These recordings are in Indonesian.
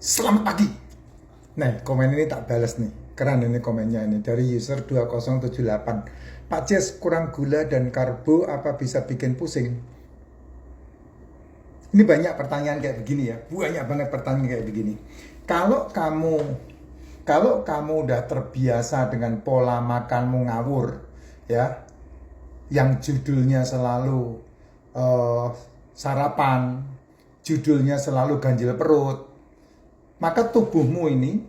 Selamat pagi. Nah, komen ini tak balas nih. Keren ini komennya ini dari user 2078. Pak Jes, kurang gula dan karbo apa bisa bikin pusing? Ini banyak pertanyaan kayak begini ya. Banyak banget pertanyaan kayak begini. Kalau kamu kalau kamu udah terbiasa dengan pola makanmu ngawur, ya, yang judulnya selalu eh, sarapan, judulnya selalu ganjil perut, maka tubuhmu ini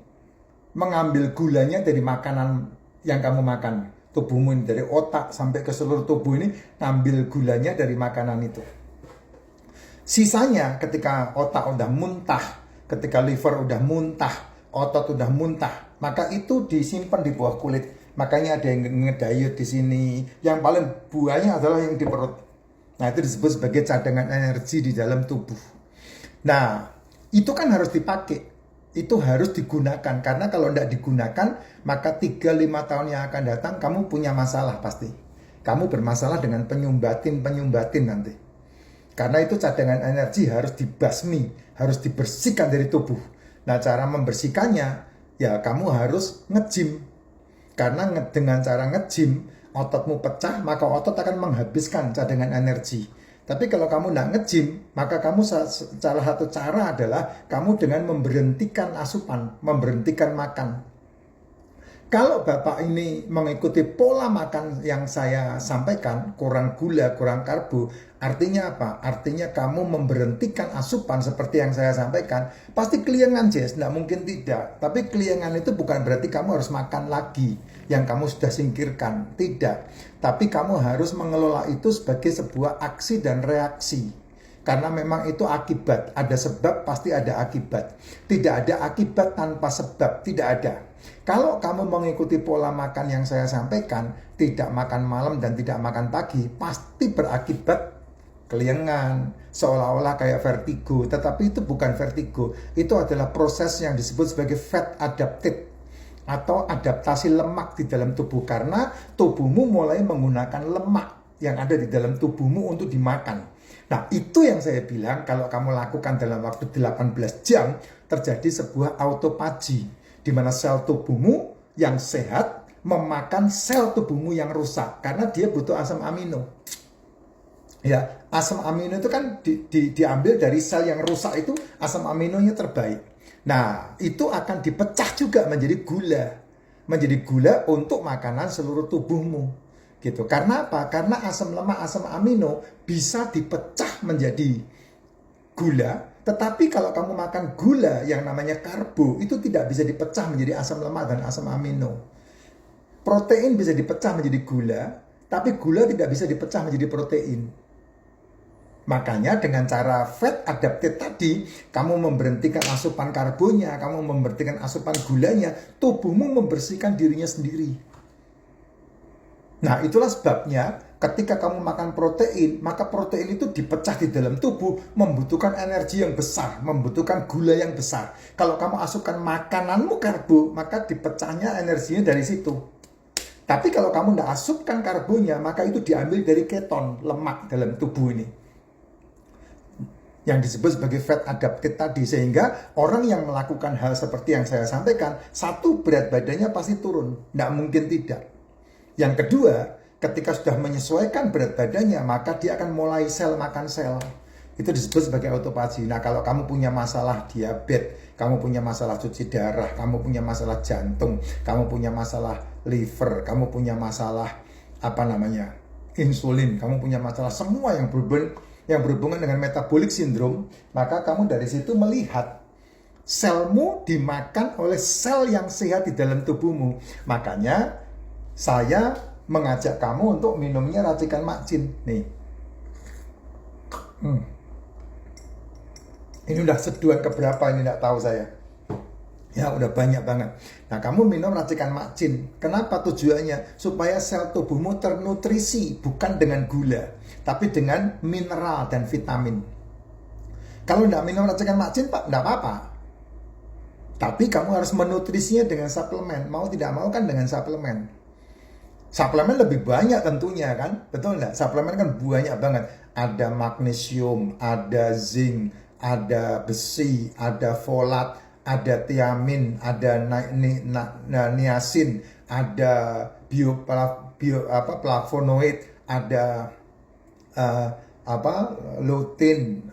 mengambil gulanya dari makanan yang kamu makan. Tubuhmu ini dari otak sampai ke seluruh tubuh ini ngambil gulanya dari makanan itu. Sisanya ketika otak udah muntah, ketika liver udah muntah, otot udah muntah, maka itu disimpan di bawah kulit. Makanya ada yang ngedayut di sini. Yang paling buahnya adalah yang di perut. Nah, itu disebut sebagai cadangan energi di dalam tubuh. Nah, itu kan harus dipakai. Itu harus digunakan. Karena kalau tidak digunakan, maka 3-5 tahun yang akan datang, kamu punya masalah pasti. Kamu bermasalah dengan penyumbatin nanti. Karena itu cadangan energi harus dibasmi, harus dibersihkan dari tubuh. Nah, cara membersihkannya, ya kamu harus nge-gym. Karena dengan cara nge-gym, ototmu pecah, maka otot akan menghabiskan cadangan energi. Tapi kalau kamu nggak nge-gym, maka kamu salah satu cara adalah kamu dengan memberhentikan asupan, memberhentikan makan. Kalau Bapak ini mengikuti pola makan yang saya sampaikan, kurang gula, kurang karbo, artinya apa? Artinya kamu memberhentikan asupan seperti yang saya sampaikan, pasti keliengan, Jess, nggak mungkin tidak. Tapi keliengan itu bukan berarti kamu harus makan lagi yang kamu sudah singkirkan, tidak. Tapi kamu harus mengelola itu sebagai sebuah aksi dan reaksi. Karena memang itu akibat, ada sebab pasti ada akibat. Tidak ada akibat tanpa sebab, tidak ada. Kalau kamu mengikuti pola makan yang saya sampaikan, tidak makan malam dan tidak makan pagi, pasti berakibat keliengan, seolah-olah kayak vertigo. Tetapi itu bukan vertigo, itu adalah proses yang disebut sebagai fat adapted atau adaptasi lemak di dalam tubuh. Karena tubuhmu mulai menggunakan lemak yang ada di dalam tubuhmu untuk dimakan. Nah, itu yang saya bilang kalau kamu lakukan dalam waktu 18 jam, terjadi sebuah autophagy, di mana sel tubuhmu yang sehat memakan sel tubuhmu yang rusak, karena dia butuh asam amino. Ya, asam amino itu kan diambil dari sel yang rusak itu, asam aminonya terbaik. Nah, itu akan dipecah juga menjadi gula. Menjadi gula untuk makanan seluruh tubuhmu. Gitu. Karena apa? Karena asam lemak, asam amino bisa dipecah menjadi gula, tetapi kalau kamu makan gula yang namanya karbo, itu tidak bisa dipecah menjadi asam lemak dan asam amino. Protein bisa dipecah menjadi gula, tapi gula tidak bisa dipecah menjadi protein. Makanya dengan cara fat adapted tadi, kamu memberhentikan asupan karbonya, kamu memberhentikan asupan gulanya, tubuhmu membersihkan dirinya sendiri. Nah, itulah sebabnya ketika kamu makan protein, maka protein itu dipecah di dalam tubuh, membutuhkan energi yang besar, membutuhkan gula yang besar. Kalau kamu asupkan makananmu karbo, maka dipecahnya energinya dari situ. Tapi kalau kamu tidak asupkan karbonya, maka itu diambil dari keton, lemak dalam tubuh ini. Yang disebut sebagai fat adapted tadi. Sehingga orang yang melakukan hal seperti yang saya sampaikan, satu, berat badannya pasti turun. Tidak mungkin tidak. Yang kedua, ketika sudah menyesuaikan berat badannya, maka dia akan mulai sel makan sel. Itu disebut sebagai autophagy. Nah, kalau kamu punya masalah diabetes, kamu punya masalah cuci darah, kamu punya masalah jantung, kamu punya masalah liver, kamu punya masalah insulin, kamu punya masalah semua yang berhubungan dengan metabolic syndrome, maka kamu dari situ melihat selmu dimakan oleh sel yang sehat di dalam tubuhmu. Makanya saya mengajak kamu untuk minumnya racikan Makcin. Nih. Ini udah seduhan keberapa ini tidak tahu saya. Ya, udah banyak banget. Nah, kamu minum racikan Makcin. Kenapa tujuannya? Supaya sel tubuhmu ternutrisi, bukan dengan gula, tapi dengan mineral dan vitamin. Kalau tidak minum racikan Makcin, Pak, tidak apa-apa. Tapi kamu harus menutrisinya dengan suplemen. Mau tidak mau kan dengan suplemen. Suplemen lebih banyak tentunya kan, betul nggak? Suplemen kan banyak banget. Ada magnesium, ada zinc, ada besi, ada folat, ada tiamin, ada niacin, ada flavonoid, ada lutein,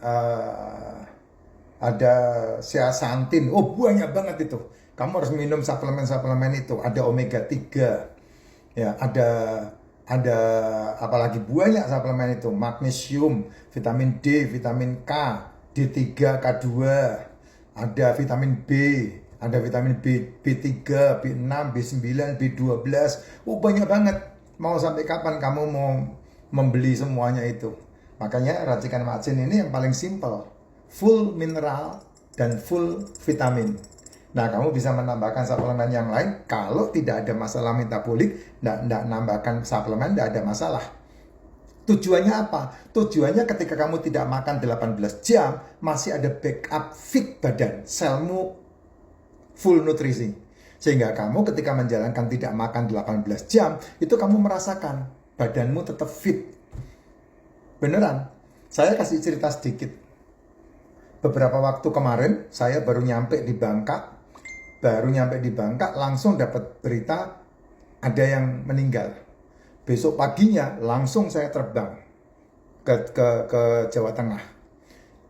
ada zeaxanthin. Oh, banyak banget itu. Kamu harus minum suplemen-suplemen itu. Ada omega 3. Ya, ada apalagi banyak suplemen itu, magnesium, vitamin D, vitamin K, D3, K2, ada vitamin B, ada vitamin B3, B6, B9, B12. Oh, banyak banget. Mau sampai kapan kamu mau membeli semuanya itu? Makanya racikan macin ini yang paling simple, full mineral dan full vitamin. Nah, kamu bisa menambahkan suplemen yang lain. Kalau tidak ada masalah metabolik, tidak nambahkan suplemen, tidak ada masalah. Tujuannya apa? Tujuannya ketika kamu tidak makan 18 jam, masih ada backup fit badan. Selmu full nutrisi. Sehingga kamu ketika menjalankan tidak makan 18 jam, itu kamu merasakan badanmu tetap fit. Beneran. Saya kasih cerita sedikit. Beberapa waktu kemarin, saya baru nyampe di Bangka. Langsung dapat berita ada yang meninggal. Besok paginya langsung saya terbang ke Jawa Tengah.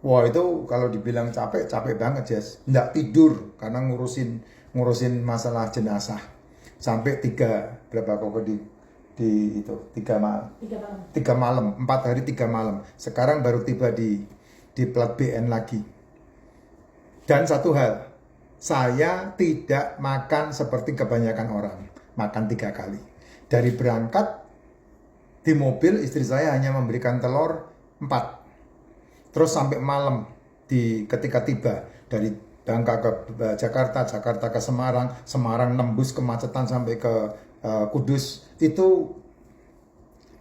Wah, itu kalau dibilang capek banget, Jess. Nggak tidur karena ngurusin masalah jenazah. Sampai 3 malam, 4 hari 3 malam. Sekarang baru tiba di plat BN lagi. Dan satu hal, saya tidak makan seperti kebanyakan orang, makan 3 kali. Dari berangkat di mobil, istri saya hanya memberikan telur 4. Terus sampai malam, ketika tiba dari Bangka ke Jakarta, Jakarta ke Semarang, Semarang nembus kemacetan sampai ke Kudus, itu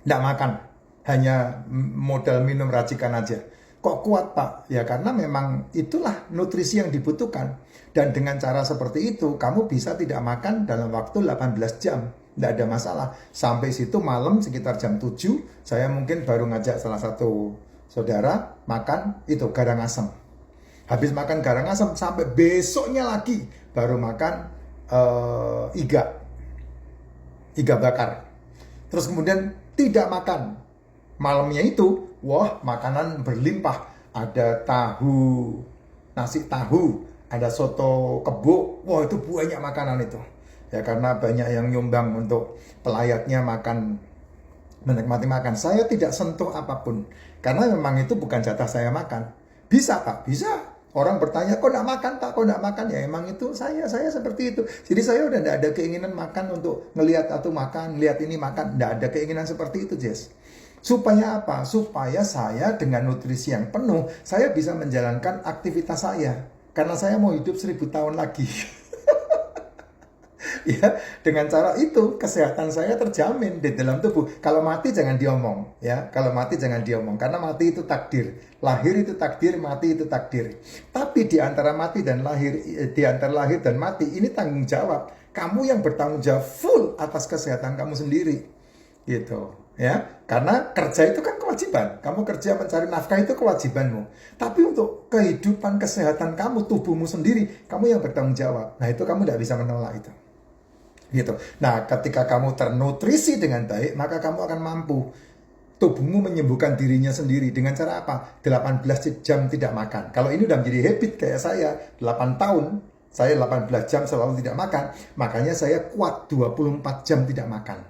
tidak makan, hanya modal minum racikan aja. Kok kuat, Pak? Ya karena memang itulah nutrisi yang dibutuhkan. Dan dengan cara seperti itu, kamu bisa tidak makan dalam waktu 18 jam. Tidak ada masalah. Sampai situ malam sekitar jam 7, saya mungkin baru ngajak salah satu saudara makan itu garang asem. Habis makan garang asem, sampai besoknya lagi baru makan iga bakar. Terus kemudian tidak makan. Malamnya itu, wah, makanan berlimpah. Ada tahu, nasi tahu, ada soto kebo. Wah, itu banyak makanan itu. Ya karena banyak yang nyumbang untuk pelayatnya menikmati makan. Saya tidak sentuh apapun. Karena memang itu bukan jatah saya makan. Bisa, Pak? Bisa. Orang bertanya, kok enggak makan, Pak? Kok enggak makan? Ya emang itu saya seperti itu. Jadi saya udah enggak ada keinginan makan untuk ngelihat atau makan, lihat ini makan. Enggak ada keinginan seperti itu, Jess. Supaya apa? Supaya saya dengan nutrisi yang penuh, saya bisa menjalankan aktivitas saya. Karena saya mau hidup 1000 tahun lagi. Ya, dengan cara itu kesehatan saya terjamin di dalam tubuh. Kalau mati jangan diomong, ya. Kalau mati jangan diomong karena mati itu takdir. Lahir itu takdir, mati itu takdir. Tapi di antara mati dan lahir, di antara lahir dan mati ini tanggung jawab. Kamu yang bertanggung jawab full atas kesehatan kamu sendiri. Gitu, ya. Karena kerja itu kan kewajiban. Kamu kerja mencari nafkah itu kewajibanmu. Tapi untuk kehidupan kesehatan kamu, tubuhmu sendiri, kamu yang bertanggung jawab. Nah, itu kamu tidak bisa menolak itu. Gitu. Nah, ketika kamu ternutrisi dengan baik, maka kamu akan mampu tubuhmu menyembuhkan dirinya sendiri dengan cara apa? 18 jam tidak makan. Kalau ini udah menjadi habit kayak saya, 8 tahun, saya 18 jam selalu tidak makan, makanya saya kuat 24 jam tidak makan.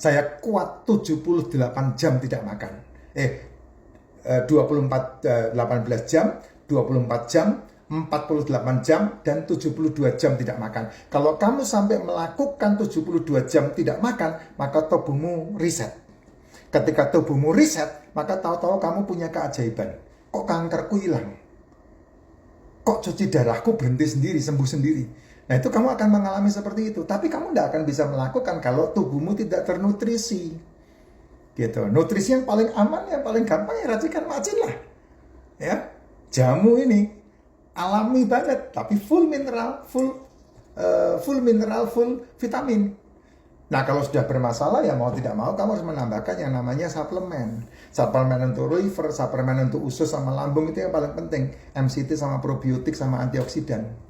Saya kuat 78 jam tidak makan. 18 jam, 24 jam, 48 jam, dan 72 jam tidak makan. Kalau kamu sampai melakukan 72 jam tidak makan, maka tubuhmu reset. Ketika tubuhmu reset, maka tahu-tahu kamu punya keajaiban. Kok kankerku hilang? Kok cuci darahku berhenti sendiri, sembuh sendiri? Nah, itu kamu akan mengalami seperti itu. Tapi kamu tidak akan bisa melakukan kalau tubuhmu tidak ternutrisi. Gitu. Nutrisi yang paling aman, yang paling gampang ya racikan macin lah. Ya, jamu ini alami banget, tapi full mineral, full vitamin. Nah, kalau sudah bermasalah ya mau tidak mau kamu harus menambahkan yang namanya suplemen. Suplemen untuk liver, suplemen untuk usus sama lambung itu yang paling penting. MCT sama probiotik sama antioksidan.